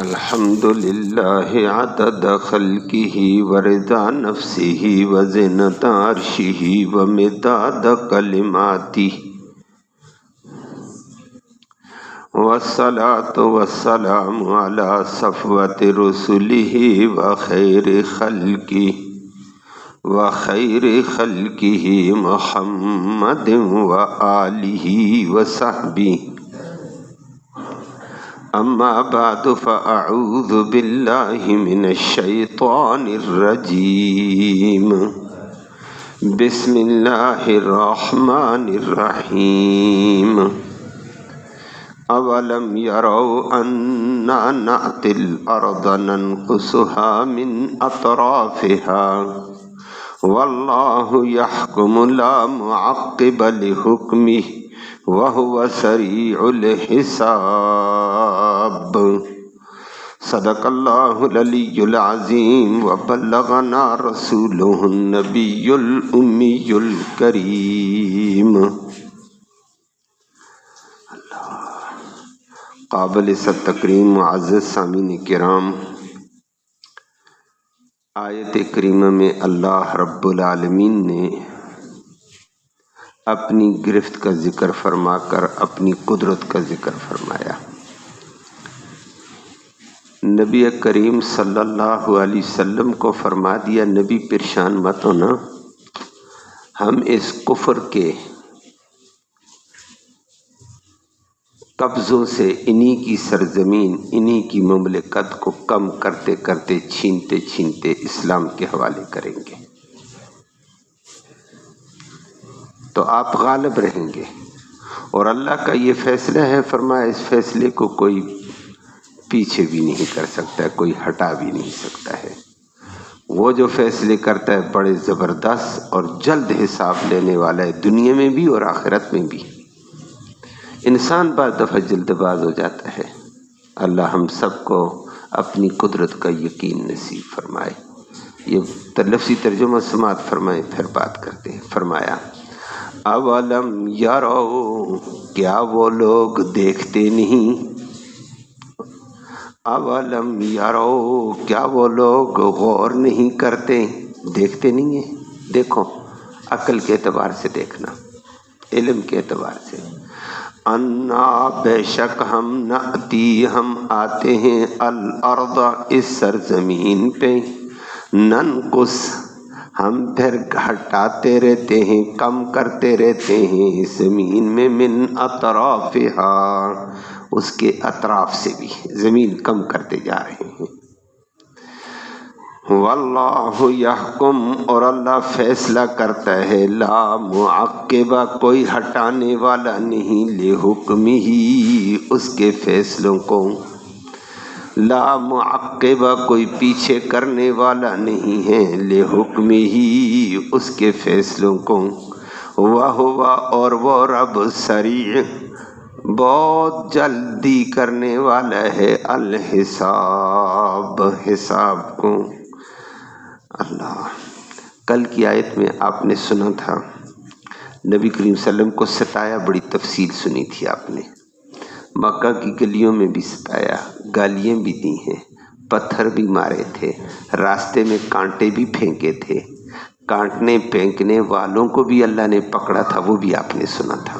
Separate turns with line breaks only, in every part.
الحمد للہ عدد خلقہ ورضا نفسہ وزنۃ عرشہ ومداد کلماتہ والصلاة والسلام علی صفوۃ رسلہ وخیر خلقہ محمد وآلہ وصحبہ اما بعد فاعوذ باللہ من الشیطان الرجیم بسم اللہ الرحمن الرحیم اولم یروا انا نأتی الارض ننقصها من اطرافها واللہ یحکم لا معقب لحکمہ وَهُوَ سَرِيعُ الْحِسَابِ صدق اللہ العلی العظیم وبلغنا رسولہ النبی الامی الکریم۔ قابل صد تکریم معزز سامعین کرام، آیت کریمہ میں اللہ رب العالمین نے اپنی گرفت کا ذکر فرما کر اپنی قدرت کا ذکر فرمایا۔ نبی کریم صلی اللہ علیہ وسلم کو فرما دیا، نبی پریشان مت ہونا، ہم اس کفر کے قبضوں سے انہی کی سرزمین، انہی کی مملکت کو کم کرتے کرتے چھینتے چھینتے اسلام کے حوالے کریں گے، تو آپ غالب رہیں گے۔ اور اللہ کا یہ فیصلہ ہے، فرمایا اس فیصلے کو کوئی پیچھے بھی نہیں کر سکتا ہے، کوئی ہٹا بھی نہیں سکتا ہے۔ وہ جو فیصلے کرتا ہے بڑے زبردست اور جلد حساب لینے والا ہے، دنیا میں بھی اور آخرت میں بھی۔ انسان بعض دفعہ جلد باز ہو جاتا ہے، اللہ ہم سب کو اپنی قدرت کا یقین نصیب فرمائے۔ یہ لفظی ترجمہ سماعت فرمائے، پھر بات کرتے ہیں۔ فرمایا اولم یروا، کیا وہ لوگ دیکھتے نہیں؟ اولم یروا، کیا وہ لوگ غور نہیں کرتے؟ دیکھتے نہیں ہیں؟ دیکھو، عقل کے اعتبار سے دیکھنا، علم کے اعتبار سے۔ انا، بے شک ہم، نأتی، ہم آتے ہیں، الارض، اس سرزمین پہ، ننقص، ہم پھر ہٹاتے رہتے ہیں، کم کرتے رہتے ہیں زمین میں، من اطرافہا، اس کے اطراف سے بھی زمین کم کرتے جا رہے ہیں۔ واللہ یحکم، اور اللہ فیصلہ کرتا ہے، لا معقب، کوئی ہٹانے والا نہیں، لحکمہ، اس کے فیصلوں کو، لا معقب، کوئی پیچھے کرنے والا نہیں ہے، لحکمہ، اس کے فیصلوں کو، وَهُوَ، اور وہ رب، سریع، بہت جلدی کرنے والا ہے، الحساب، حساب کو۔ اللہ، کل کی آیت میں آپ نے سنا تھا، نبی کریم صلی اللہ علیہ وسلم کو ستایا، بڑی تفصیل سنی تھی آپ نے، مکہ کی گلیوں میں بھی ستایا، گالیاں بھی دی ہیں، پتھر بھی مارے تھے، راستے میں کانٹے بھی پھینکے تھے، کانٹنے پھینکنے والوں کو بھی اللہ نے پکڑا تھا، وہ بھی آپ نے سنا تھا۔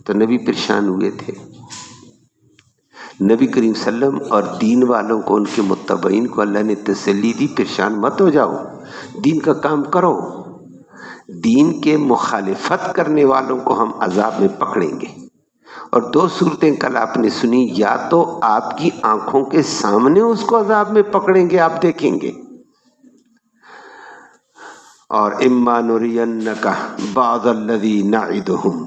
تو نبی پریشان ہوئے تھے۔ نبی کریم صلی اللہ علیہ وسلم اور دین والوں کو، ان کے متبعین کو اللہ نے تسلی دی، پریشان مت ہو جاؤ، دین کا کام کرو، دین کے مخالفت کرنے والوں کو ہم عذاب میں پکڑیں گے۔ اور دو صورتیں کل آپ نے سنی، یا تو آپ کی آنکھوں کے سامنے اس کو عذاب میں پکڑیں گے، آپ دیکھیں گے، اور اما نرینک بعض الذی نعدہم،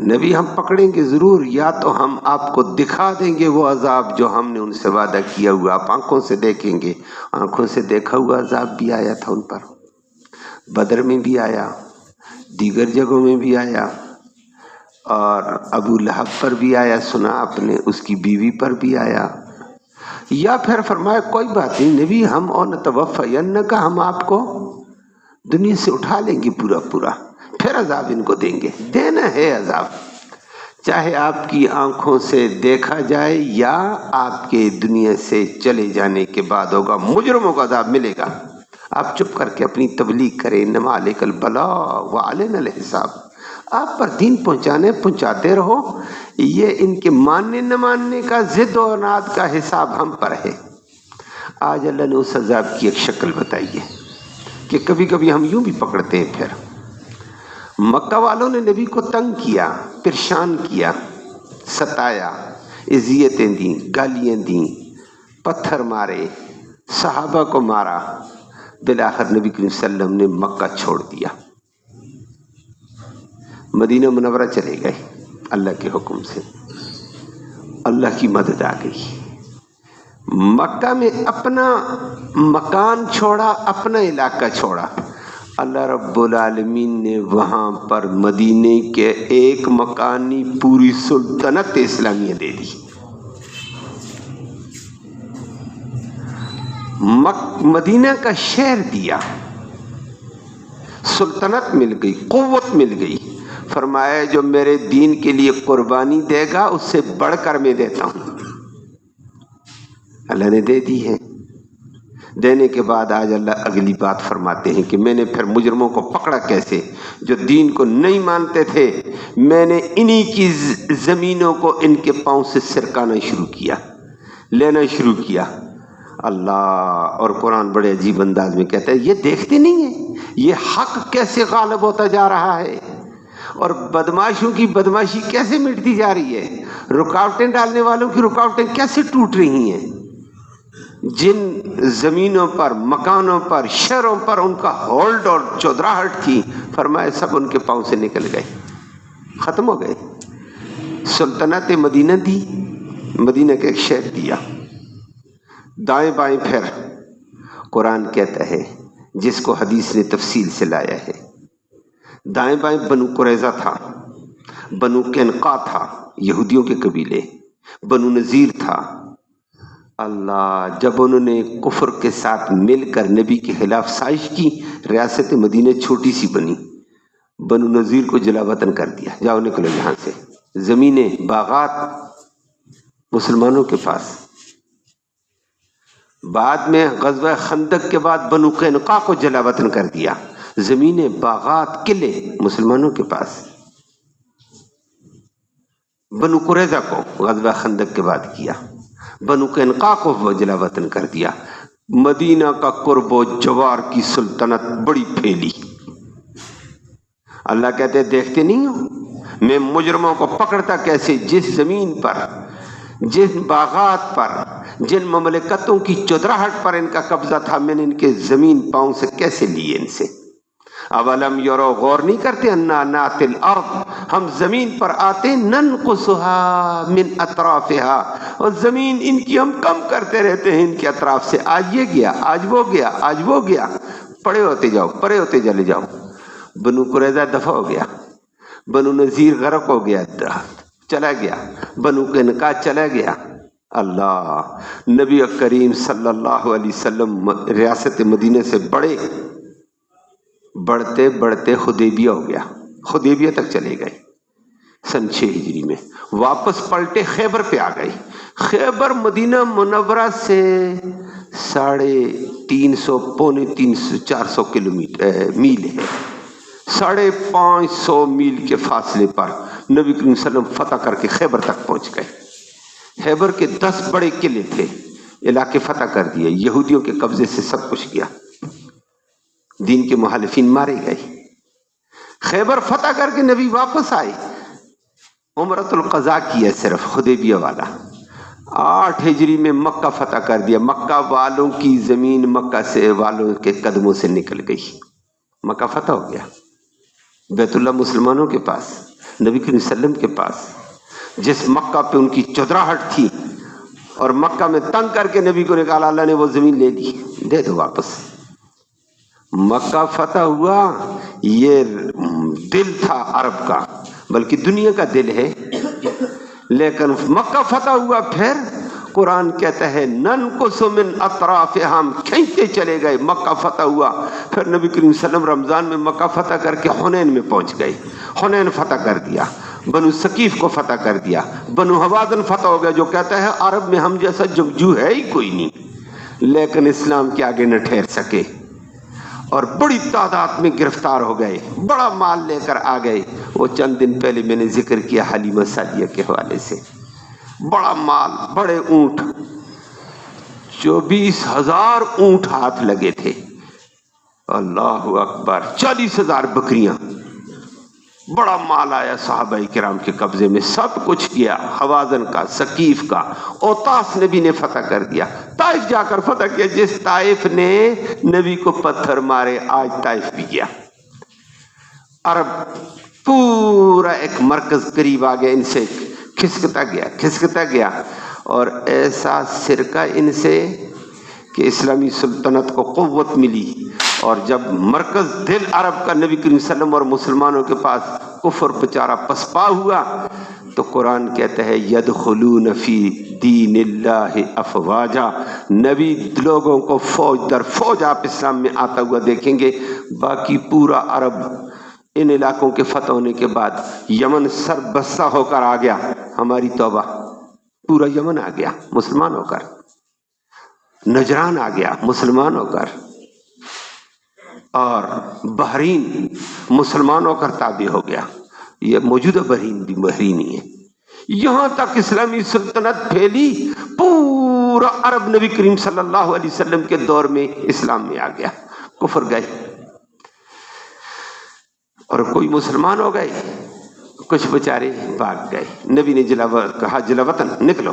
نبی ہم پکڑیں گے ضرور، یا تو ہم آپ کو دکھا دیں گے وہ عذاب جو ہم نے ان سے وعدہ کیا ہوا، آپ آنکھوں سے دیکھیں گے۔ آنکھوں سے دیکھا ہوا عذاب بھی آیا تھا ان پر، بدر میں بھی آیا، دیگر جگہوں میں بھی آیا، اور ابو لہب پر بھی آیا، سنا آپ نے، اس کی بیوی پر بھی آیا۔ یا پھر فرمایا کوئی بات نہیں نبی، ہم اور نتوفینک، ہم آپ کو دنیا سے اٹھا لیں گے پورا پورا، پھر عذاب ان کو دیں گے، دینا ہے عذاب، چاہے آپ کی آنکھوں سے دیکھا جائے یا آپ کے دنیا سے چلے جانے کے بعد ہوگا، مجرموں کا عذاب ملے گا۔ آپ چپ کر کے اپنی تبلیغ کریں، انما علیک البلاغ وعلینا الحساب، آپ پر دین پہنچاتے رہو، یہ ان کے ماننے نہ ماننے کا، ضد و عناد کا حساب ہم پر ہے۔ آج اللہ نے اس عذاب کی ایک شکل بتائی ہے کہ کبھی کبھی ہم یوں بھی پکڑتے ہیں۔ پھر مکہ والوں نے نبی کو تنگ کیا، پریشان کیا، ستایا، اذیتیں دیں، گالیاں دیں، پتھر مارے، صحابہ کو مارا، بالآخر نبی کریم صلی اللہ علیہ وسلم نے مکہ چھوڑ دیا، مدینہ منورہ چلے گئے اللہ کے حکم سے، اللہ کی مدد آ گئی۔ مکہ میں اپنا مکان چھوڑا، اپنا علاقہ چھوڑا، اللہ رب العالمین نے وہاں پر مدینے کے ایک مکانی پوری سلطنت اسلامیہ دے دی۔ مدینہ کا شہر دیا، سلطنت مل گئی، قوت مل گئی۔ فرمایا جو میرے دین کے لیے قربانی دے گا اس سے بڑھ کر میں دیتا ہوں۔ اللہ نے دے دی ہے۔ دینے کے بعد آج اللہ اگلی بات فرماتے ہیں کہ میں نے پھر مجرموں کو پکڑا کیسے، جو دین کو نہیں مانتے تھے، میں نے انہی کی زمینوں کو ان کے پاؤں سے سرکانا شروع کیا، لینا شروع کیا۔ اللہ اور قرآن بڑے عجیب انداز میں کہتا ہے یہ دیکھتے نہیں ہیں یہ حق کیسے غالب ہوتا جا رہا ہے اور بدماشوں کی بدماشی کیسے مٹتی جا رہی ہے، رکاوٹیں ڈالنے والوں کی رکاوٹیں کیسے ٹوٹ رہی ہیں۔ جن زمینوں پر، مکانوں پر، شہروں پر ان کا ہولڈ اور چودراہٹ تھی، فرمایا سب ان کے پاؤں سے نکل گئے، ختم ہو گئے۔ سلطنت مدینہ دی، مدینہ کا ایک شہر دیا۔ دائیں بائیں پھر قرآن کہتا ہے جس کو حدیث نے تفصیل سے لایا ہے، دائیں بائیں بنو قریظہ تھا، بنو قینقاع تھا یہودیوں کے قبیلے، بنو نذیر تھا۔ اللہ جب انہوں نے کفر کے ساتھ مل کر نبی کے خلاف سازش کی، ریاست مدینہ چھوٹی سی بنی، بنو نذیر کو جلا وطن کر دیا، جاؤ نکلو یہاں سے، زمینیں باغات مسلمانوں کے پاس۔ بعد میں غزوہ خندق کے بعد بنو قینقاع کو جلا وطن کر دیا، زمینیں باغات قلعے مسلمانوں کے پاس۔ بنو قریظہ کو غزوہ خندق کے بعد کیا، بنو قینقاع کو جلا وطن کر دیا۔ مدینہ کا قرب و جوار کی سلطنت بڑی پھیلی۔ اللہ کہتے دیکھتے نہیں ہو میں مجرموں کو پکڑتا کیسے، جس زمین پر، جن باغات پر، جن مملکتوں کی چودراہٹ پر ان کا قبضہ تھا، میں نے ان کے زمین پاؤں سے کیسے لیے ان سے۔ اولم یرو، غور نہیں کرتے، انا ناتی الارض، ہم زمین پر آتے، ننقصها من اطرافها، اور زمین ان کی ہم کم کرتے رہتے ہیں ان کے اطراف سے، آج یہ گیا، آج وہ گیا، آج وہ گیا، پڑے ہوتے جاؤ، پڑے ہوتے چلے جاؤ۔ بنو قریظہ دفع ہو گیا، بنو نذیر غرق ہو گیا، چلا گیا، بنو قینقاع چلا گیا۔ اللہ نبی کریم صلی اللہ علیہ وسلم ریاست مدینہ سے بڑھتے بڑھتے حدیبیہ ہو گیا، حدیبیہ تک چلے گئے سن 6 ہجری میں، واپس پلٹے خیبر پہ آ گئے۔ خیبر مدینہ منورہ سے 350 پونے 400 میل ہے، 550 میل کے فاصلے پر نبی کریم صلی اللہ علیہ وسلم فتح کر کے خیبر تک پہنچ گئے۔ خیبر کے 10 بڑے قلعے تھے، علاقے فتح کر دیے، یہودیوں کے قبضے سے سب کچھ گیا، دین کے مخالفین مارے گئے۔ خیبر فتح کر کے نبی واپس آئے، عمرۃ القضاء کیا صرف حدیبیہ والا۔ 8 ہجری میں مکہ فتح کر دیا، مکہ والوں کی زمین مکہ سے والوں کے قدموں سے نکل گئی، مکہ فتح ہو گیا، بیت اللہ مسلمانوں کے پاس، نبی کریم صلی اللہ علیہ وسلم کے پاس۔ جس مکہ پہ ان کی چودراہٹ تھی اور مکہ میں تنگ کر کے نبی کو نکالا، اللہ نے وہ زمین لے لی، دے دو واپس۔ مکہ فتح ہوا، یہ دل تھا عرب کا، بلکہ دنیا کا دل ہے، لیکن مکہ فتح ہوا، پھر قرآن کہتا ہے ننقص من اطرافها، ہم کھینچتے چلے گئے۔ مکہ فتح ہوا، پھر نبی کریم صلی اللہ علیہ وسلم رمضان میں مکہ فتح کر کے حنین میں پہنچ گئے، حنین فتح کر دیا۔ بنو ثقیف کو فتح کر دیا، بنو حوازن فتح ہو گیا جو کہتا ہے عرب میں ہم جیسا جنگجو ہے ہی کوئی نہیں، لیکن اسلام کے آگے نہ ٹھہر سکے اور بڑی تعداد میں گرفتار ہو گئے، بڑا مال لے کر آ گئے۔ وہ چند دن پہلے میں نے ذکر کیا حلیمہ سعدیہ کے حوالے سے، بڑا مال، بڑے اونٹ، 24,000 اونٹ ہاتھ لگے تھے، اللہ اکبر، 40,000 بکریاں، بڑا مال آیا صحابہ کرام کے قبضے میں، سب کچھ کیا، حوازن کا، ثقیف کا، اوطاس نبی نے فتح کر دیا، طائف جا کر فتح کیا۔ جس طائف نے نبی کو پتھر مارے آج طائف بھی گیا۔ عرب پورا ایک مرکز قریب آ گیا، ان سے کھسکتا گیا اور ایسا سرکہ ان سے کہ اسلامی سلطنت کو قوت ملی، اور جب مرکز دل عرب کا نبی کریم صلی اللہ علیہ وسلم اور مسلمانوں کے پاس کفر بچارہ پسپا ہوا، تو قرآن کہتا ہے یدخلون فی دین اللہ افواجا، نبی لوگوں کو فوج در فوج آپ اسلام میں آتا ہوا دیکھیں گے۔ باقی پورا عرب ان علاقوں کے فتح ہونے کے بعد یمن سر بستہ ہو کر آ گیا، ہماری توبہ، پورا یمن آ گیا مسلمان ہو کر، نجران آ گیا مسلمان ہو کر، اور بحرین مسلمان ہو کر تابع ہو گیا، یہ موجودہ بحرین بھی بحرینی ہے۔ یہاں تک اسلامی سلطنت پھیلی، پورا عرب نبی کریم صلی اللہ علیہ وسلم کے دور میں اسلام میں آ گیا، کفر گئے اور کوئی مسلمان ہو گئے، کچھ بیچارے بھاگ گئے۔ نبی نے کہا جلا وطن نکلو،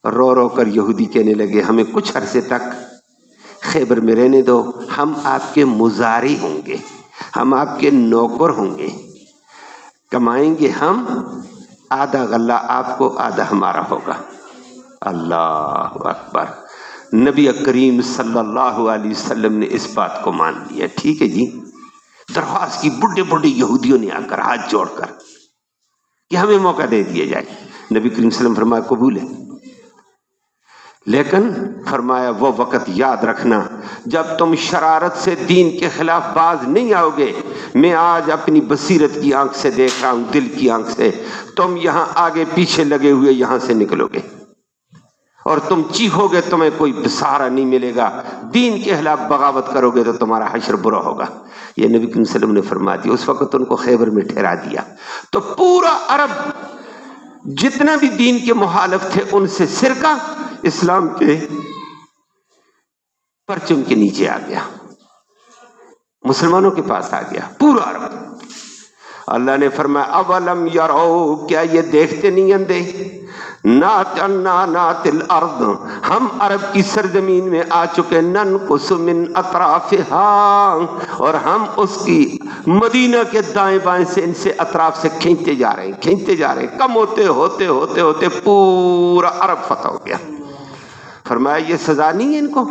رو رو کر یہودی کہنے لگے ہمیں کچھ عرصے تک خیبر میں رہنے دو، ہم آپ کے مزاری ہوں گے، ہم آپ کے نوکر ہوں گے، کمائیں گے ہم، آدھا غلہ آپ کو آدھا ہمارا ہوگا۔ اللہ اکبر، نبی کریم صلی اللہ علیہ وسلم نے اس بات کو مان لیا، ٹھیک ہے جی۔ درخواست کی بڑے بڑے یہودیوں نے آ کر ہاتھ جوڑ کر کہ ہمیں موقع دے دیا جائے، نبی کریم صلی اللہ علیہ وسلم فرمایا قبول ہے، لیکن فرمایا وہ وقت یاد رکھنا جب تم شرارت سے دین کے خلاف باز نہیں آؤ گے، میں آج اپنی بصیرت کی آنکھ سے دیکھ رہا ہوں، دل کی آنکھ سے، تم یہاں آگے پیچھے لگے ہوئے یہاں سے نکلو گے اور تم چیخو گے، تمہیں کوئی سہارا نہیں ملے گا، دین کے خلاف بغاوت کرو گے تو تمہارا حشر برا ہوگا۔ یہ نبی کریم صلی اللہ علیہ وسلم نے فرما دیا، اس وقت ان کو خیبر میں ٹھہرا دیا۔ تو پورا عرب جتنا بھی دین کے مخالف تھے ان سے سرکہ اسلام کے پرچم کے نیچے آ گیا، مسلمانوں کے پاس آ گیا پورا عرب۔ اللہ نے فرمایا اولم یرو، کیا یہ دیکھتے نہیں اندھے، نات الارض، ہم عرب کی سرزمین میں آ چکے، ننقص من اطرافها، اور ہم اس کی مدینہ کے دائیں بائیں سے ان سے اطراف سے کھینچتے جا رہے ہیں، کم ہوتے ہوتے ہوتے ہوتے پورا عرب فتح ہو گیا۔ فرمایا یہ سزا نہیں ہے ان کو،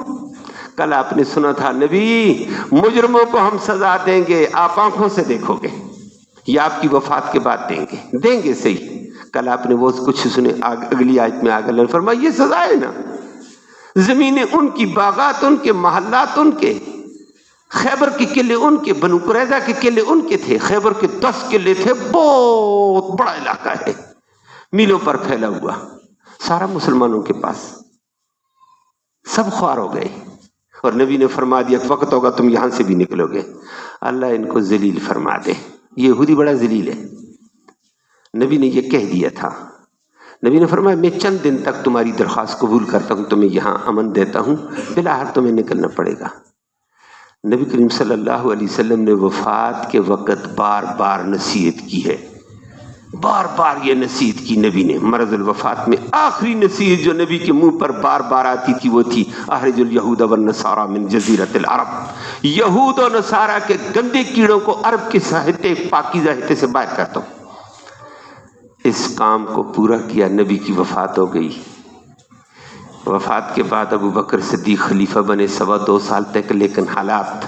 کل آپ نے سنا تھا نبی مجرموں کو ہم سزا دیں گے، آپ آنکھوں سے دیکھو گے، یا آپ کی وفات کے بعد دیں گے صحیح، کل آپ نے وہ کچھ سنے، اگلی آیت میں آگے اللہ نے فرمایا یہ سزا ہے نا، زمینیں ان کی، باغات ان کے، محلات ان کے، خیبر کے قلعے ان کے، بنو قریظہ کے قلعے ان کے تھے، خیبر کے 10 قلعے تھے، بہت بڑا علاقہ ہے، میلوں پر پھیلا ہوا، سارا مسلمانوں کے پاس، سب خوار ہو گئے، اور نبی نے فرما دیا وقت ہوگا تم یہاں سے بھی نکلو گے، اللہ ان کو ذلیل فرما دے۔ یہودی بڑا ذلیل ہے، نبی نے یہ کہہ دیا تھا، نبی نے فرمایا میں چند دن تک تمہاری درخواست قبول کرتا ہوں، تمہیں یہاں امن دیتا ہوں، بالآخر تمہیں نکلنا پڑے گا۔ نبی کریم صلی اللہ علیہ وسلم نے وفات کے وقت بار بار نصیحت کی ہے، بار بار یہ نصیحت کی نبی نے، مرض الوفات میں آخری نصیحت جو نبی کے منہ پر بار بار آتی تھی وہ تھی اخرج الیہود والنصارى من جزیرۃ العرب، یہود و نصارہ کے گندے کیڑوں کو عرب کے ساحتے پاکیزہ حصے سے باہر کرتا ہوں۔ اس کام کو پورا کیا، نبی کی وفات ہو گئی، وفات کے بعد ابو بکر صدیق خلیفہ بنے 2.25 سال تک، لیکن حالات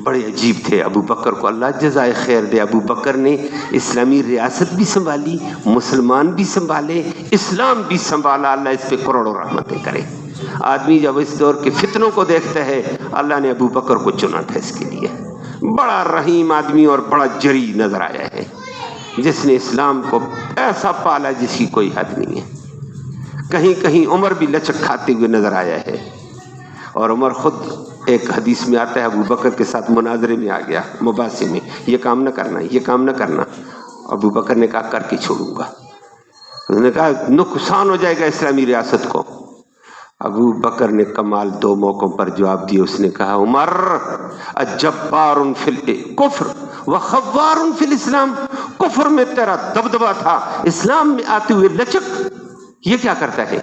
بڑے عجیب تھے۔ ابو بکر کو اللہ جزائے خیر دے، ابو بکر نے اسلامی ریاست بھی سنبھالی، مسلمان بھی سنبھالے، اسلام بھی سنبھالا، اللہ اس پہ کروڑوں رحمتیں کرے۔ آدمی جب اس دور کے فتنوں کو دیکھتا ہے، اللہ نے ابو بکر کو چنا تھا اس کے لیے، بڑا رحیم آدمی اور بڑا جری نظر آیا ہے۔ جس نے اسلام کو ایسا پالا جس کی کوئی حد نہیں ہے. کہیں کہیں عمر بھی لچک کھاتے ہوئے نظر آیا ہے، اور عمر خود ایک حدیث میں آتا ہے ابو بکر کے ساتھ مناظرے میں آ گیا، مباحثے میں، یہ کام نہ کرنا، یہ کام نہ کرنا. ابو بکر نے کہا کر کے چھوڑوں گا. انہوں نے کہا نقصان ہو جائے گا اسلامی ریاست کو. ابو بکر نے کمال دو موقعوں پر جواب دیا. اس نے کہا عمر اجبار فی الکفر وخوار فی الاسلام، کفر میں تیرا دبدبہ تھا، اسلام میں آتے ہوئے لچک، یہ کیا کرتا ہے؟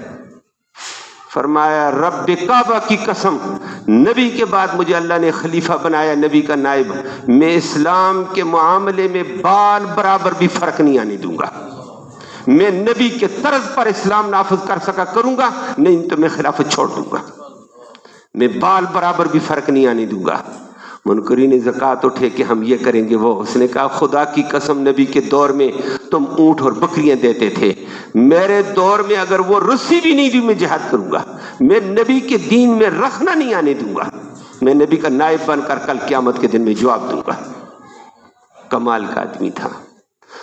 فرمایا رب کعبہ کی قسم، نبی کے بعد مجھے اللہ نے خلیفہ بنایا، نبی کا نائب، میں اسلام کے معاملے میں بال برابر بھی فرق نہیں آنے دوں گا. میں نبی کے طرز پر اسلام نافذ کر سکا کروں گا، نہیں تو میں خلافت چھوڑ دوں گا. میں بال برابر بھی فرق نہیں آنے دوں گا. منکرین زکوٰۃ اٹھے کہ ہم یہ کریں گے وہ. اس نے کہا خدا کی قسم نبی کے دور میں تم اونٹ اور بکریاں دیتے تھے، میرے دور میں اگر وہ رسی بھی نہیں دی میں جہاد کروں گا. میں نبی کے دین میں رکھنا نہیں آنے دوں گا. میں نبی کا نائب بن کر کل قیامت کے دن میں جواب دوں گا. کمال کا آدمی تھا.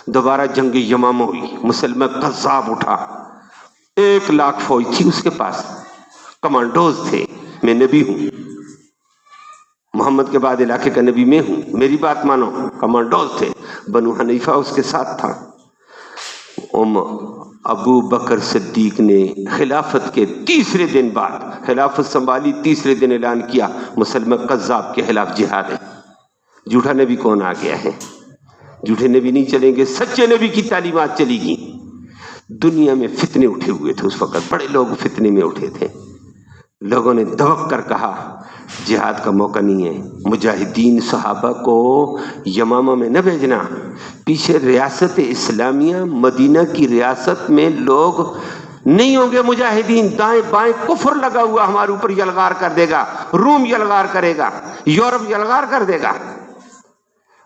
دوبارہ جنگ یمامہ ہوئی، مسلمہ قذاب اٹھا، 1,00,000 فوج تھی اس کے پاس، کمانڈوز تھے. میں نبی ہوں، محمد کے بعد علاقے کا نبی میں ہوں، میری بات مانو. کمانڈوز تھے. بنو حنیفہ اس کے ساتھ تھا. ابو بکر صدیق نے خلافت کے تیسرے دن بعد، خلافت سنبھالی تیسرے دن اعلان کیا مسلمہ قذاب کے خلاف جہاد ہے. جھوٹا نبی کون آ گیا ہے؟ جھوٹے نبی نہیں چلیں گے، سچے نبی کی تعلیمات چلی گی. دنیا میں فتنے اٹھے ہوئے تھے اس وقت، بڑے لوگ فتنے میں اٹھے تھے. لوگوں نے دبک کر کہا جہاد کا موقع نہیں ہے، مجاہدین صحابہ کو یمامہ میں نہ بھیجنا. پیچھے ریاست اسلامیہ مدینہ کی ریاست میں لوگ نہیں ہوں گے مجاہدین، دائیں بائیں کفر لگا ہوا ہمارے اوپر یلغار کر دے گا، روم یلغار کرے گا، یورپ یلغار کر دے گا.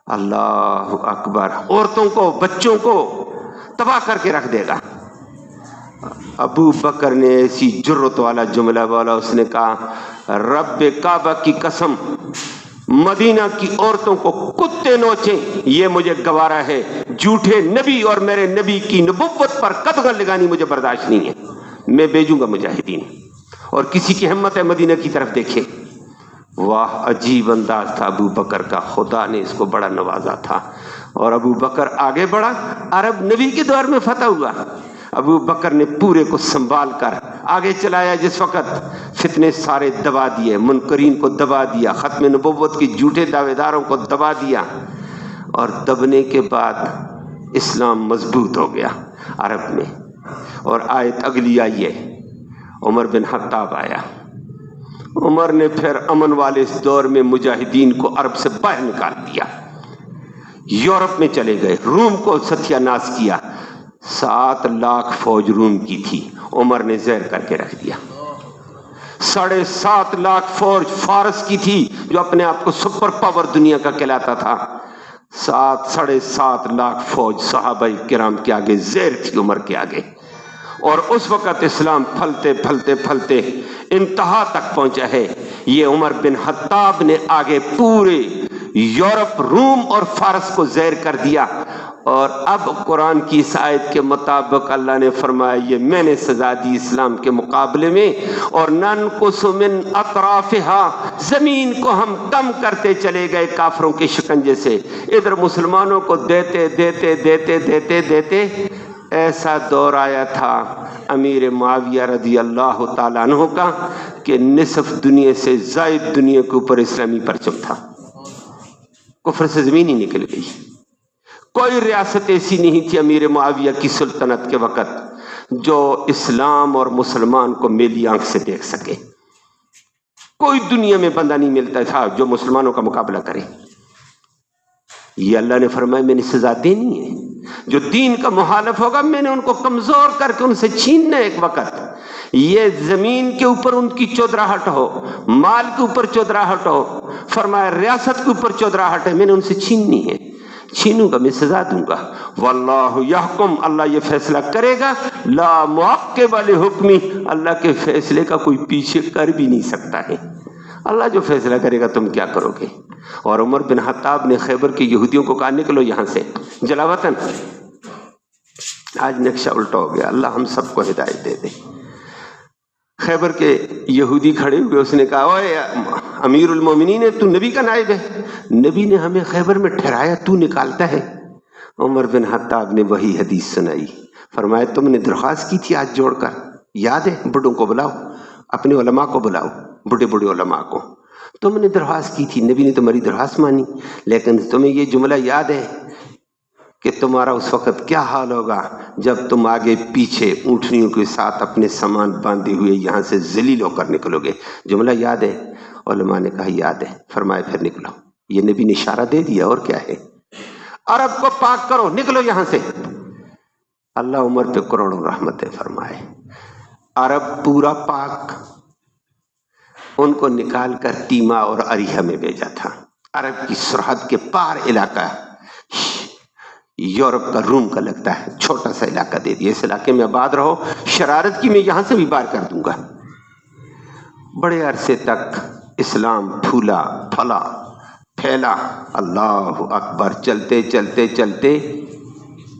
اللہ اکبر، عورتوں کو بچوں کو تباہ کر کے رکھ دے گا. ابو بکر نے ایسی جرت والا جملہ بولا، اس نے کہا رب کعبہ کی قسم، مدینہ کی عورتوں کو کتے نوچیں یہ مجھے گوارا ہے، جھوٹے نبی اور میرے نبی کی نبوت پر قدغن لگانی مجھے برداشت نہیں ہے. میں بھیجوں گا مجاہدین. اور کسی کی ہمت ہے مدینہ کی طرف دیکھے. واہ عجیب انداز تھا ابو بکر کا، خدا نے اس کو بڑا نوازا تھا. اور ابو بکر آگے بڑھا. عرب نبی کے دور میں فتح ہوا، ابو بکر نے پورے کو سنبھال کر آگے چلایا. جس وقت فتنے سارے دبا دیے، منکرین کو دبا دیا، ختم نبوت کی جھوٹے دعوے داروں کو دبا دیا. اور دبنے کے بعد اسلام مضبوط ہو گیا عرب میں. اور آیت اگلی آئی ہے، عمر بن خطاب آیا. عمر نے پھر امن والے اس دور میں مجاہدین کو عرب سے باہر نکال دیا، یورپ میں چلے گئے، روم کو ستیہ ناش کیا. 7,00,000 فوج روم کی تھی، عمر نے زیر کر کے رکھ دیا. 7,50,000 فوج فارس کی تھی جو اپنے آپ کو سپر پاور دنیا کا کہلاتا تھا. 7,50,000 فوج صحابہ کرام کے آگے زیر تھی، عمر کے آگے. اور اس وقت اسلام پھلتے پھلتے پھلتے انتہا تک پہنچا ہے. یہ عمر بن خطاب نے آگے پورے یورپ، روم اور فارس کو زیر کر دیا. اور اب قرآن کی اس آیت کے مطابق اللہ نے فرمایا یہ میں نے سزا دی اسلام کے مقابلے میں. اور ننقص من اطرافها، زمین کو ہم کم کرتے چلے گئے کافروں کے شکنجے سے. ادھر مسلمانوں کو دیتے دیتے دیتے دیتے دیتے ایسا دور آیا تھا امیر معاویہ رضی اللہ تعالیٰ عنہ کا کہ نصف دنیا سے زائد دنیا کے اوپر اسلامی پرچم تھا. کفر سے زمین ہی نکل گئی. کوئی ریاست ایسی نہیں تھی امیر معاویہ کی سلطنت کے وقت جو اسلام اور مسلمان کو میلی آنکھ سے دیکھ سکے. کوئی دنیا میں بندہ نہیں ملتا تھا جو مسلمانوں کا مقابلہ کرے. یہ اللہ نے فرمایا میں نے سزا دینی ہے. جو دین کا مخالف ہوگا میں نے ان کو کمزور کر کے ان سے چھیننا ایک وقت. یہ زمین کے اوپر ان کی چودراہٹ ہو، مال کے اوپر چودراہٹ ہو، فرمایا ریاست کے اوپر چودراہٹ ہے، میں نے ان سے چھیننی ہے. چھینوں گا، میں سزا دوں گا. واللہ یحکم، اللہ یہ فیصلہ کرے گا. لا معقب لحکمہ، اللہ کے فیصلے کا کوئی پیچھے کر بھی نہیں سکتا ہے. اللہ جو فیصلہ کرے گا تم کیا کرو گے. اور عمر بن خطاب نے خیبر کے یہودیوں کو کہا نکلو یہاں سے، جلا وطن آج نقشہ الٹا ہو گیا، اللہ ہم سب کو ہدایت دے دے۔ خیبر کے یہودی کھڑے ہوئے، اس نے کہا اوے امیر المومنین تو نبی کا نائب ہے، نبی نے ہمیں خیبر میں ٹھہرایا، تو نکالتا ہے؟ عمر بن خطاب نے وہی حدیث سنائی، فرمایا تم نے درخواست کی تھی ہاتھ جوڑ کر، یاد ہے؟ بڑوں کو بلاؤ، اپنے علماء کو بلاؤ، بڑے بڑے علماء کو، تم نے درخواست کی تھی، نبی نے تمہاری درخواست مانی، لیکن تمہیں یہ جملہ یاد ہے کہ تمہارا اس وقت کیا حال ہوگا جب تم آگے پیچھے اونٹنیوں کے ساتھ اپنے سامان باندھے ہوئے یہاں سے ذلیل ہو کر نکلو گے؟ جملہ یاد ہے؟ علماء نے کہا یاد ہے۔ فرمائے پھر نکلو، یہ نبی نے اشارہ دے دیا، اور کیا ہے؟ عرب کو پاک کرو، نکلو یہاں سے۔ اللہ عمر پہ کروڑوں رحمتیں فرمائے، عرب پورا پاک، ان کو نکال کر تیما اور اریحا میں بھیجا تھا۔ عرب کی سرحد کے پار علاقہ یورپ کا، روم کا لگتا ہے، چھوٹا سا علاقہ دے دیا، اس علاقے میں آباد رہو، شرارت کی میں یہاں سے بھی باہر کر دوں گا۔ بڑے عرصے تک اسلام پھولا پھلا پھیلا، اللہ اکبر، چلتے چلتے چلتے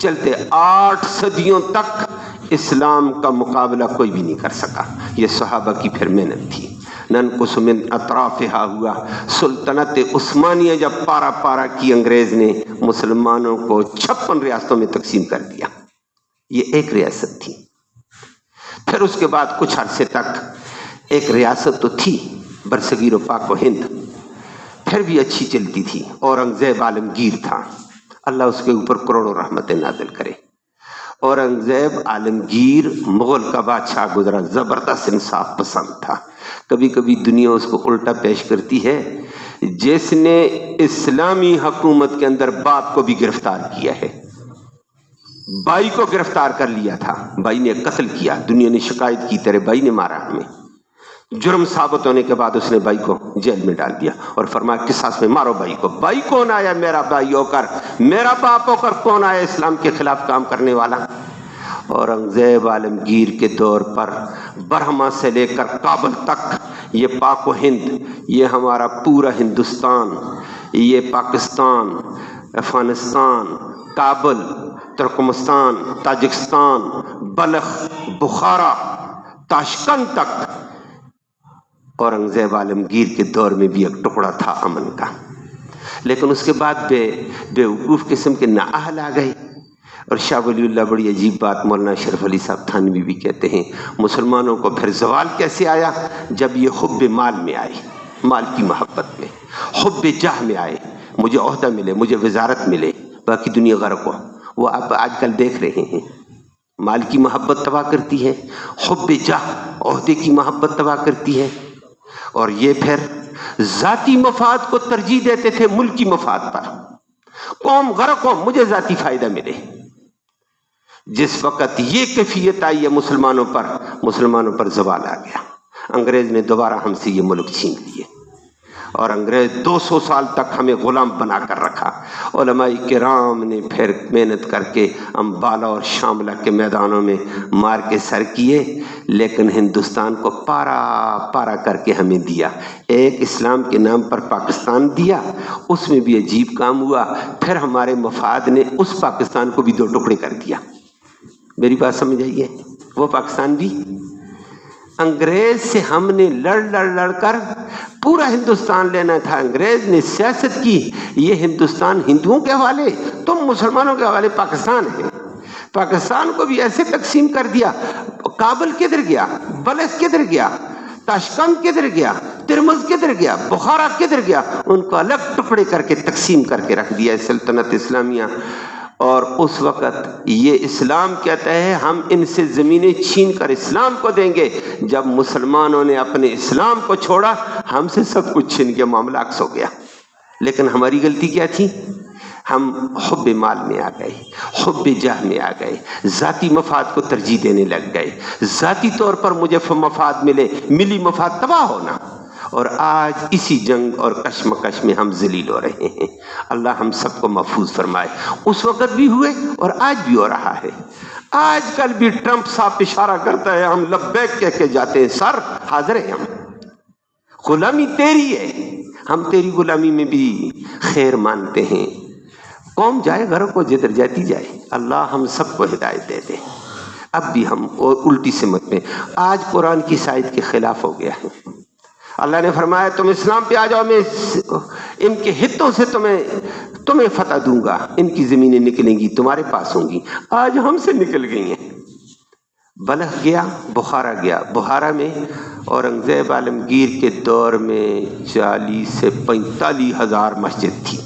چلتے 8 صدیوں تک اسلام کا مقابلہ کوئی بھی نہیں کر سکا۔ یہ صحابہ کی پھر محنت تھی۔ ننقص من اطرافها ہوا، سلطنت عثمانیہ جب پارا پارا کی، انگریز نے مسلمانوں کو 56 ریاستوں میں تقسیم کر دیا، یہ ایک ریاست تھی۔ پھر اس کے بعد کچھ عرصے تک ایک ریاست تو تھی برصغیر و پاک و ہند، پھر بھی اچھی چلتی تھی، اورنگزیب عالمگیر تھا، اللہ اس کے اوپر کروڑوں رحمتیں نازل کرے۔ اورنگزیب عالمگیر مغل کا بادشاہ گزرا، زبردست انصاف پسند تھا۔ کبھی کبھی دنیا اس کو الٹا پیش کرتی ہے، جس نے اسلامی حکومت کے اندر باپ کو بھی گرفتار کیا ہے، بھائی کو گرفتار کر لیا تھا، بھائی نے قتل کیا، دنیا نے شکایت کی تیرے بھائی نے مارا ہمیں، جرم ثابت ہونے کے بعد اس نے بھائی کو جیل میں ڈال دیا اور فرمایا قصاص میں مارو بھائی کو۔ بھائی کون آیا؟ میرا بھائی ہو کر، میرا باپ ہو کر کون آیا اسلام کے خلاف کام کرنے والا؟ اورنگزیب عالمگیر کے دور پر برہما سے لے کر کابل تک، یہ پاک و ہند، یہ ہمارا پورا ہندوستان، یہ پاکستان، افغانستان، کابل، ترکمستان، تاجکستان، بلخ، بخارا، تاشقند تک اورنگزیب عالمگیر کے دور میں بھی ایک ٹکڑا تھا امن کا۔ لیکن اس کے بعد بے وقوف قسم کے نااہل آ گئے، اور شاہ ولی اللہ بڑی عجیب بات مولانا اشرف علی صاحب تھانوی بھی کہتے ہیں، مسلمانوں کو پھر زوال کیسے آیا؟ جب یہ حب مال میں آئے، مال کی محبت میں، حب جاہ میں آئے، مجھے عہدہ ملے، مجھے وزارت ملے، باقی دنیا غرق ہو۔ وہ آپ آج کل دیکھ رہے ہیں، مال کی محبت تباہ کرتی ہے، حب جاہ عہدے کی محبت تباہ کرتی ہے، اور یہ پھر ذاتی مفاد کو ترجیح دیتے تھے ملکی مفاد پر۔ قوم غرق ہو، مجھے ذاتی فائدہ ملے۔ جس وقت یہ کیفیت آئی ہے مسلمانوں پر زوال آ گیا۔ انگریز نے دوبارہ ہم سے یہ ملک چھین لیے، اور انگریز 200 سال تک ہمیں غلام بنا کر رکھا۔ علماء کرام نے پھر محنت کر کے امبالہ اور شاملہ کے میدانوں میں مار کے سر کیے، لیکن ہندوستان کو پارا پارا کر کے ہمیں دیا۔ ایک اسلام کے نام پر پاکستان دیا، اس میں بھی عجیب کام ہوا، پھر ہمارے مفاد نے اس پاکستان کو بھی 2 ٹکڑے کر دیا۔ میری بات سمجھ آئیے؟ وہ پاکستان بھی انگریز سے ہم نے لڑ کر پورا ہندوستان لینا تھا، انگریز نے سیاست کی، یہ ہندوستان ہندوؤں کے حوالے، تم مسلمانوں کے حوالے پاکستان ہے۔ پاکستان کو بھی ایسے تقسیم کر دیا، کابل کدھر گیا، بلخ کدھر گیا، تاشقند کدھر گیا، ترمز کدھر گیا، بخارا کدھر گیا، ان کو الگ ٹکڑے کر کے تقسیم کر کے رکھ دیا سلطنت اسلامیہ۔ اور اس وقت یہ اسلام کہتا ہے ہم ان سے زمینیں چھین کر اسلام کو دیں گے۔ جب مسلمانوں نے اپنے اسلام کو چھوڑا، ہم سے سب کچھ چھین کے معاملہ عکس ہو گیا۔ لیکن ہماری غلطی کیا تھی؟ ہم حب مال میں آ گئے، حب جاہ میں آ گئے، ذاتی مفاد کو ترجیح دینے لگ گئے، ذاتی طور پر مجھے مفاد ملے، ملی مفاد تباہ ہونا، اور آج اسی جنگ اور کشمکش میں ہم ذلیل ہو رہے ہیں۔ اللہ ہم سب کو محفوظ فرمائے۔ اس وقت بھی ہوئے اور آج بھی ہو رہا ہے۔ آج کل بھی ٹرمپ صاحب اشارہ کرتا ہے، ہم لبیک کہہ کے جاتے ہیں، سر حاضر ہیں ہم، غلامی تیری ہے، ہم تیری غلامی میں بھی خیر مانتے ہیں۔ قوم جائے غرق ہو، جدھر جاتی جائے۔ اللہ ہم سب کو ہدایت دے دے۔ اب بھی ہم الٹی سمت میں، آج قرآن کی آیت کے خلاف ہو گیا ہے۔ اللہ نے فرمایا تم اسلام پہ آ جاؤ، میں ان کے ہتوں سے تمہیں فتح دوں گا، ان کی زمینیں نکلیں گی تمہارے پاس ہوں گی۔ آج ہم سے نکل گئی ہیں۔ بلخ گیا، بخارا گیا۔ بخارا میں اورنگزیب عالمگیر کے دور میں 40 سے 45 ہزار مسجد تھی،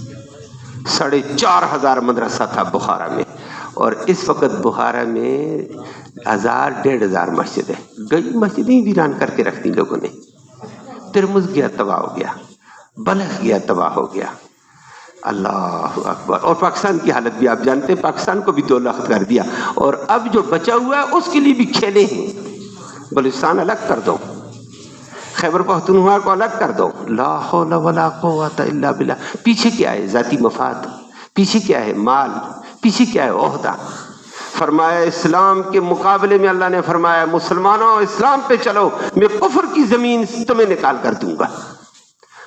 4,500 مدرسہ تھا بخارا میں، اور اس وقت بخارا میں 1,000-1,500 مسجد ہے۔ گئی مسجدیں ویران کر کے رکھ دی لوگوں نے۔ ترمز گیا تباہ ہو گیا، بلخ گیا تباہ ہو گیا۔ اللہ اکبر۔ اور پاکستان کی حالت بھی آپ جانتے ہیں، پاکستان کو بھی 2 لاکھ کر دیا، اور اب جو بچا ہوا ہے اس کے لیے بھی کھیلے ہیں۔ بلوچستان الگ کر دو، خیبر پختونخوا کو الگ کر دو، لا حول ولا قوت الا باللہ۔ پیچھے کیا ہے؟ ذاتی مفاد، پیچھے کیا ہے؟ مال، پیچھے کیا ہے؟ عہدہ۔ فرمایا اسلام کے مقابلے میں اللہ نے فرمایا مسلمانوں اسلام پہ چلو، میں کفر کی زمین تمہیں نکال کر دوں گا۔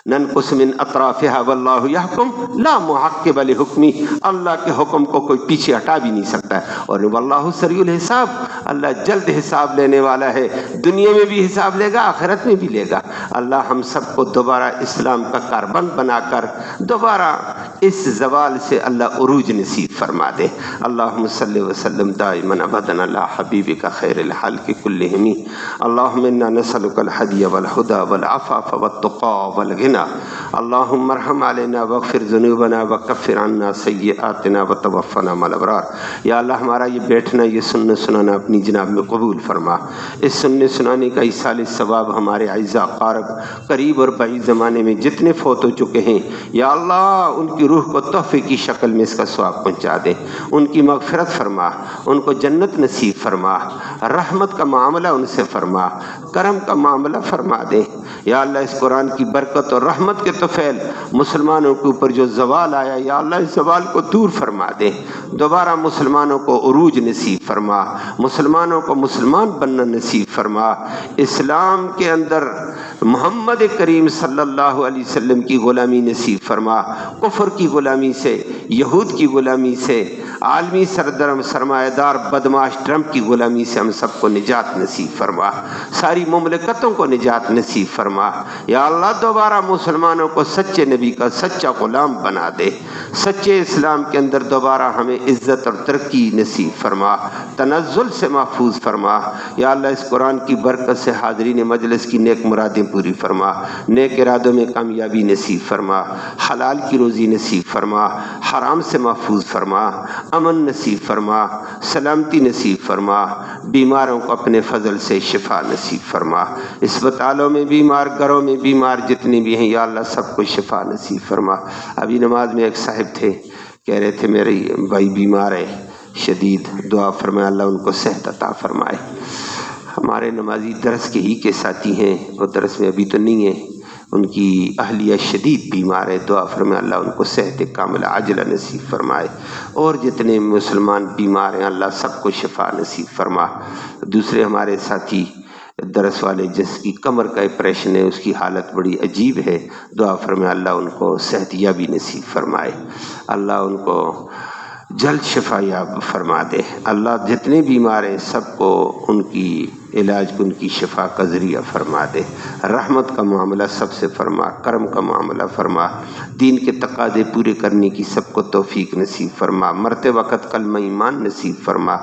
ننقص من اطرافها واللہ یحکم لا معقب لحکمی، اللہ کے حکم کو کوئی پیچھے ہٹا بھی نہیں سکتا ہے، اور واللہ سریع الحساب، اللہ جلد حساب لینے والا ہے، دنیا میں بھی حساب لے گا، آخرت میں بھی لے گا۔ اللہ ہم سب کو دوبارہ اسلام کا کاربند بنا کر دوبارہ اس زوال سے اللہ عروج نصیب فرما دے۔ اللہم صلی وسلم دائما ابدا علی حبیبک خیر الخلق کلہم، اللہم انا نسألک الہدی والہدی والعفاف والتقی والغنی، اللہم ارحم علینا واغفر ذنوبنا وکفر عنا سیئاتنا وتوفنا مع الابرار۔ یا اللہ ہمارا یہ بیٹھنا، یہ سننا سنانا اپنی جناب میں قبول فرما۔ اس سننے سنانے کا ایصال ثواب ہمارے اعزاء قارب قریب اور بعید زمانے میں جتنے فوت ہو چکے ہیں، یا اللہ ان کی روح کو تحفے کی شکل میں اس کا ثواب پہنچا دے، ان کی مغفرت فرما، ان کو جنت نصیب فرما، رحمت کا معاملہ ان سے فرما، کرم کا معاملہ فرما دے۔ یا اللہ اس قرآن کی برکت اور رحمت کے طفیل مسلمانوں کے اوپر جو زوال آیا، یا اللہ اس زوال کو دور فرما دے، دوبارہ مسلمانوں کو عروج نصیب فرما، مسلمانوں کو مسلمان بننا نصیب فرما، اسلام کے اندر محمد کریم صلی اللہ علیہ وسلم کی غلامی نصیب فرما، کفر کی غلامی سے، یہود کی غلامی سے، عالمی سرمایہ دار بدماش ٹرمپ کی غلامی سے ہم سب کو نجات نصیب فرما، ساری مملکتوں کو نجات نصیب فرما۔ یا اللہ دوبارہ مسلمانوں کو سچے نبی کا سچا غلام بنا دے، سچے اسلام کے اندر دوبارہ ہمیں عزت اور ترقی نصیب فرما، تنزل سے محفوظ فرما۔ یا اللہ اس قرآن کی برکت سے حاضرین مجلس کی نیک مرادیں پوری فرما، نیک ارادوں میں کامیابی نصیب فرما، حلال کی روزی نصیب فرما، حرام سے محفوظ فرما، امن نصیب فرما، سلامتی نصیب فرما، بیماروں کو اپنے فضل سے شفا نصیب فرما، اسپتالوں میں بیمار، گھروں میں بیمار جتنے بھی ہیں یا اللہ سب کو شفا نصیب فرما۔ ابھی نماز میں ایک صاحب تھے، کہہ رہے تھے میرے بھائی بیمار ہے شدید، دعا فرمائے اللہ ان کو صحت عطا فرمائے۔ ہمارے نمازی درس کے ہی کے ساتھی ہیں، وہ درس میں ابھی تو نہیں ہیں، ان کی اہلیہ شدید بیمار ہے، دعا فرمائے اللہ ان کو صحت کاملہ عاجلہ نصیب فرمائے، اور جتنے مسلمان بیمار ہیں اللہ سب کو شفا نصیب فرما۔ دوسرے ہمارے ساتھی درس والے جس کی کمر کا آپریشن ہے، اس کی حالت بڑی عجیب ہے، دعا فرمائے اللہ ان کو صحت یابی نصیب فرمائے، اللہ ان کو جلد شفا یاب فرما دے۔ اللہ جتنے بیمار ہیں سب کو ان کی علاج کو ان کی شفا کا ذریعہ فرما دے، رحمت کا معاملہ سب سے فرما، کرم کا معاملہ فرما، دین کے تقاضے پورے کرنے کی سب کو توفیق نصیب فرما، مرتے وقت کلمہ ایمان نصیب فرما،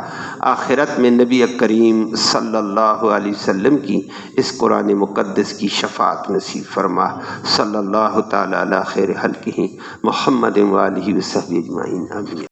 آخرت میں نبی کریم صلی اللہ علیہ وسلم کی اس قرآن مقدس کی شفاعت نصیب فرما۔ صلی اللہ تعالی علی خیر خلقہ محمد و آلہ وصحبہ اجمعین، آمین۔